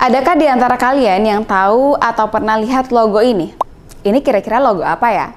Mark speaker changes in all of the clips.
Speaker 1: Adakah di antara kalian yang tahu atau pernah lihat logo ini? Ini kira-kira logo apa ya?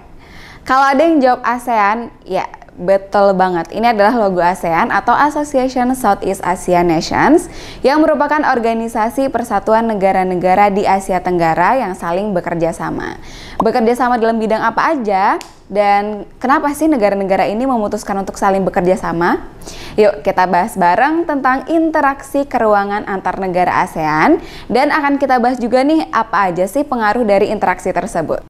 Speaker 1: Kalau ada yang jawab ASEAN, ya betul banget. Ini adalah logo ASEAN atau Association Southeast Asian Nations yang merupakan organisasi persatuan negara-negara di Asia Tenggara yang saling bekerja sama. Bekerja sama dalam bidang apa aja? Dan kenapa sih negara-negara ini memutuskan untuk saling bekerja sama? Yuk kita bahas bareng tentang interaksi keuangan antar negara ASEAN dan akan kita bahas juga nih apa aja sih pengaruh dari interaksi tersebut.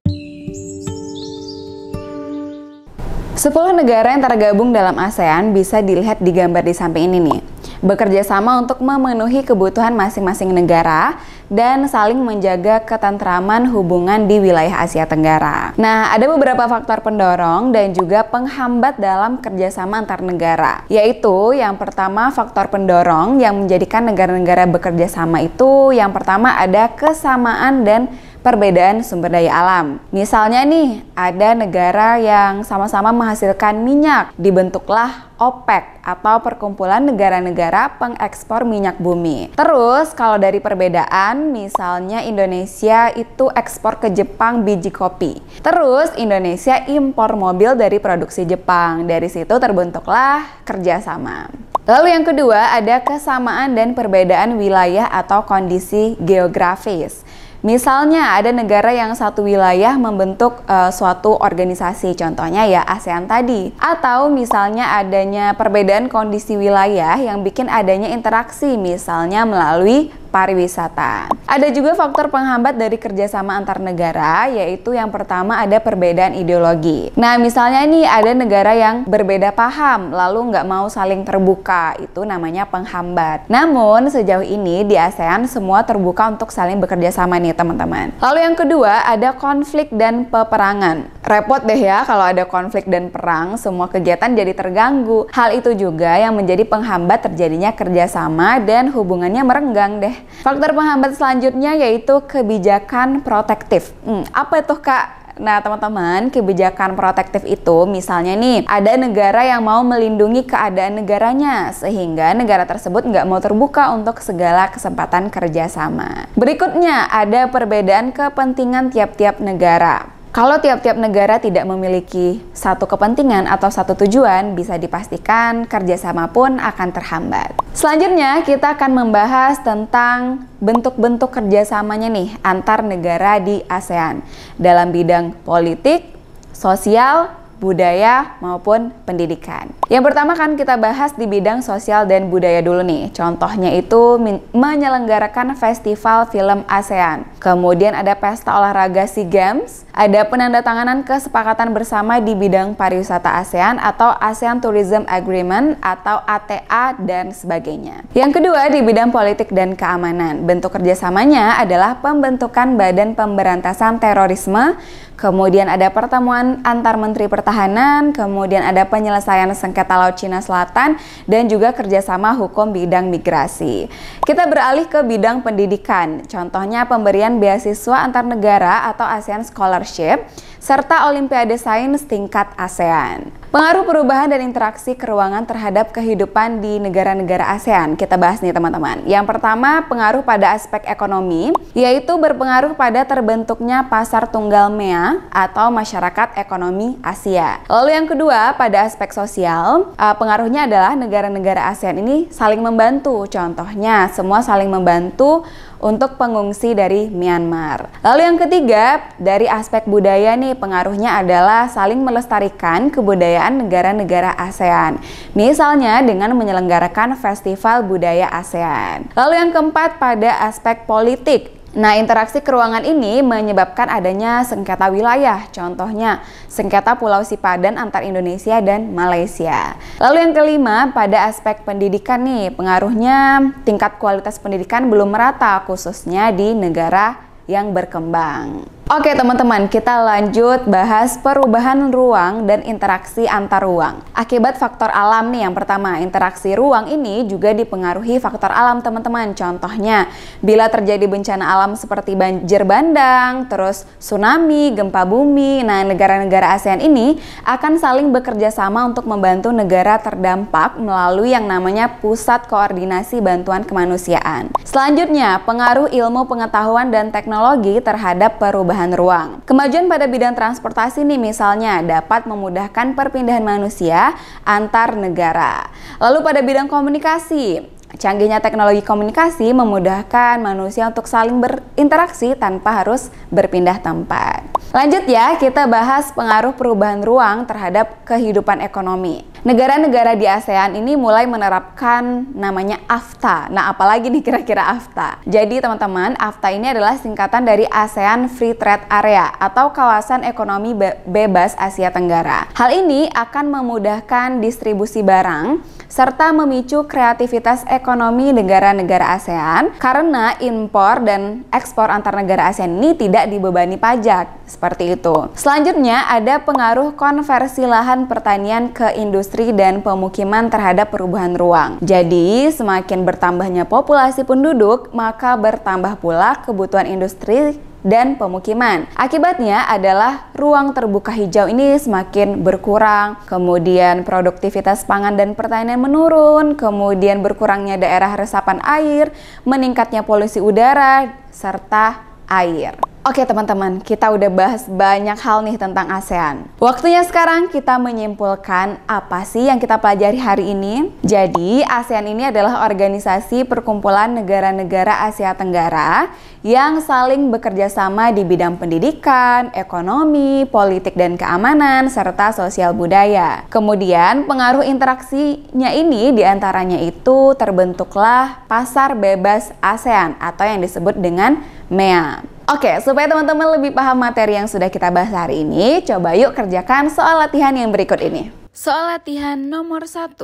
Speaker 1: 10 negara yang tergabung dalam ASEAN bisa dilihat di gambar di samping ini nih. Bekerja sama untuk memenuhi kebutuhan masing-masing negara dan saling menjaga ketentraman hubungan di wilayah Asia Tenggara. Nah, ada beberapa faktor pendorong dan juga penghambat dalam kerjasama antar negara. Yaitu yang pertama faktor pendorong yang menjadikan negara-negara bekerja sama itu yang pertama ada kesamaan dan perbedaan sumber daya alam. Misalnya nih, ada negara yang sama-sama menghasilkan minyak, dibentuklah OPEC atau Perkumpulan Negara-Negara Pengekspor Minyak Bumi. Terus kalau dari perbedaan, misalnya Indonesia itu ekspor ke Jepang biji kopi. Terus Indonesia impor mobil dari produksi Jepang. Dari situ terbentuklah kerjasama. Lalu yang kedua ada kesamaan dan perbedaan wilayah atau kondisi geografis. Misalnya ada negara yang satu wilayah membentuk suatu organisasi, contohnya ya ASEAN tadi. Atau misalnya adanya perbedaan kondisi wilayah yang bikin adanya interaksi, misalnya melalui pariwisata. Ada juga faktor penghambat dari kerjasama antar negara, yaitu yang pertama ada perbedaan ideologi. Nah misalnya ini ada negara yang berbeda paham, lalu nggak mau saling terbuka, itu namanya penghambat. Namun sejauh ini di ASEAN semua terbuka untuk saling bekerja sama nih teman-teman. Lalu yang kedua ada konflik dan peperangan. Repot deh ya kalau ada konflik dan perang, semua kegiatan jadi terganggu. Hal itu juga yang menjadi penghambat terjadinya kerjasama dan hubungannya merenggang deh. Faktor penghambat selanjutnya yaitu kebijakan protektif. Apa itu Kak? Nah teman-teman, kebijakan protektif itu misalnya nih, ada negara yang mau melindungi keadaan negaranya sehingga negara tersebut nggak mau terbuka untuk segala kesempatan kerjasama. Berikutnya ada perbedaan kepentingan tiap-tiap negara. Kalau tiap-tiap negara tidak memiliki satu kepentingan atau satu tujuan, bisa dipastikan kerjasama pun akan terhambat. Selanjutnya, kita akan membahas tentang bentuk-bentuk kerjasamanya nih antar negara di ASEAN dalam bidang politik, sosial, budaya maupun pendidikan. Yang pertama kan kita bahas di bidang sosial dan budaya dulu nih. Contohnya itu menyelenggarakan festival film ASEAN. Kemudian ada pesta olahraga SEA Games, ada penandatanganan kesepakatan bersama di bidang pariwisata ASEAN atau ASEAN Tourism Agreement atau ATA dan sebagainya. Yang kedua di bidang politik dan keamanan. Bentuk kerjasamanya adalah pembentukan Badan Pemberantasan Terorisme, kemudian ada pertemuan antar menteri pertahanan, kemudian ada penyelesaian sengketa Laut Cina Selatan, dan juga kerjasama hukum bidang migrasi. Kita beralih ke bidang pendidikan, contohnya pemberian beasiswa antar negara atau ASEAN Scholarship, serta Olimpiade Sains tingkat ASEAN. Pengaruh perubahan dan interaksi keuangan terhadap kehidupan di negara-negara ASEAN. Kita bahas nih teman-teman. Yang pertama, pengaruh pada aspek ekonomi, yaitu berpengaruh pada terbentuknya pasar tunggal MEA atau masyarakat ekonomi Asia. Lalu yang kedua, pada aspek sosial, pengaruhnya adalah negara-negara ASEAN ini saling membantu. Contohnya, semua saling membantu untuk pengungsi dari Myanmar. Lalu yang ketiga, dari aspek budaya nih, pengaruhnya adalah saling melestarikan kebudayaan negara-negara ASEAN. Misalnya dengan menyelenggarakan festival budaya ASEAN. Lalu yang keempat, pada aspek politik. Nah, interaksi keuangan ini menyebabkan adanya sengketa wilayah, contohnya sengketa Pulau Sipadan antar Indonesia dan Malaysia. Lalu yang kelima, pada aspek pendidikan nih, pengaruhnya tingkat kualitas pendidikan belum merata, khususnya di negara yang berkembang. Oke teman-teman, kita lanjut bahas perubahan ruang dan interaksi antar ruang. Akibat faktor alam nih, yang pertama, interaksi ruang ini juga dipengaruhi faktor alam teman-teman. Contohnya, bila terjadi bencana alam seperti banjir bandang, terus tsunami, gempa bumi, nah negara-negara ASEAN ini akan saling bekerja sama untuk membantu negara terdampak melalui yang namanya Pusat Koordinasi Bantuan Kemanusiaan. Selanjutnya, pengaruh ilmu pengetahuan dan teknologi terhadap perubahan ruang. Kemajuan pada bidang transportasi nih misalnya dapat memudahkan perpindahan manusia antar negara. Lalu pada bidang komunikasi, canggihnya teknologi komunikasi memudahkan manusia untuk saling berinteraksi tanpa harus berpindah tempat. Lanjut ya, kita bahas pengaruh perubahan ruang terhadap kehidupan ekonomi. Negara-negara di ASEAN ini mulai menerapkan namanya AFTA. Nah, apalagi nih kira-kira AFTA? Jadi teman-teman, AFTA ini adalah singkatan dari ASEAN Free Trade Area atau Kawasan Ekonomi Bebas Asia Tenggara. Hal ini akan memudahkan distribusi barang serta memicu kreativitas ekonomi negara-negara ASEAN karena impor dan ekspor antar negara ASEAN ini tidak dibebani pajak. Seperti itu. Selanjutnya ada pengaruh konversi lahan pertanian ke industri dan pemukiman terhadap perubahan ruang. Jadi, semakin bertambahnya populasi penduduk, maka bertambah pula kebutuhan industri dan pemukiman. Akibatnya adalah ruang terbuka hijau ini semakin berkurang, kemudian produktivitas pangan dan pertanian menurun, kemudian berkurangnya daerah resapan air, meningkatnya polusi udara, serta air. Oke teman-teman, kita udah bahas banyak hal nih tentang ASEAN. Waktunya sekarang kita menyimpulkan apa sih yang kita pelajari hari ini. Jadi, ASEAN ini adalah organisasi perkumpulan negara-negara Asia Tenggara yang saling bekerja sama di bidang pendidikan, ekonomi, politik dan keamanan, serta sosial budaya. Kemudian, pengaruh interaksinya ini diantaranya itu terbentuklah Pasar Bebas ASEAN atau yang disebut dengan MEA. Oke, supaya teman-teman lebih paham materi yang sudah kita bahas hari ini, coba yuk kerjakan soal latihan yang berikut ini. Soal latihan nomor 1.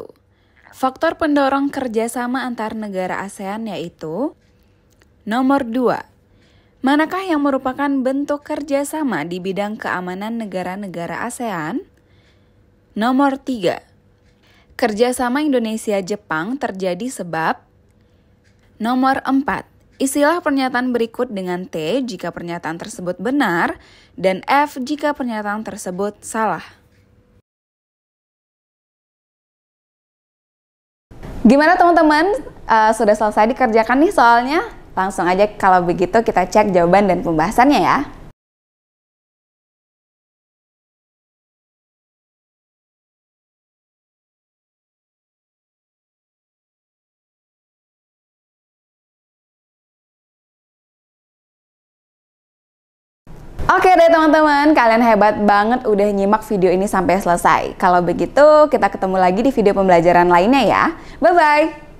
Speaker 1: Faktor pendorong kerjasama antar negara ASEAN yaitu nomor 2. Manakah yang merupakan bentuk kerjasama di bidang keamanan negara-negara ASEAN? Nomor 3. Kerjasama Indonesia-Jepang terjadi sebab? Nomor 4. Isilah pernyataan berikut dengan T jika pernyataan tersebut benar dan F jika pernyataan tersebut salah. Gimana teman-teman? Sudah selesai dikerjakan nih soalnya? Langsung aja kalau begitu kita cek jawaban dan pembahasannya ya. Oke deh teman-teman, kalian hebat banget udah nyimak video ini sampai selesai. Kalau begitu, kita ketemu lagi di video pembelajaran lainnya ya. Bye-bye!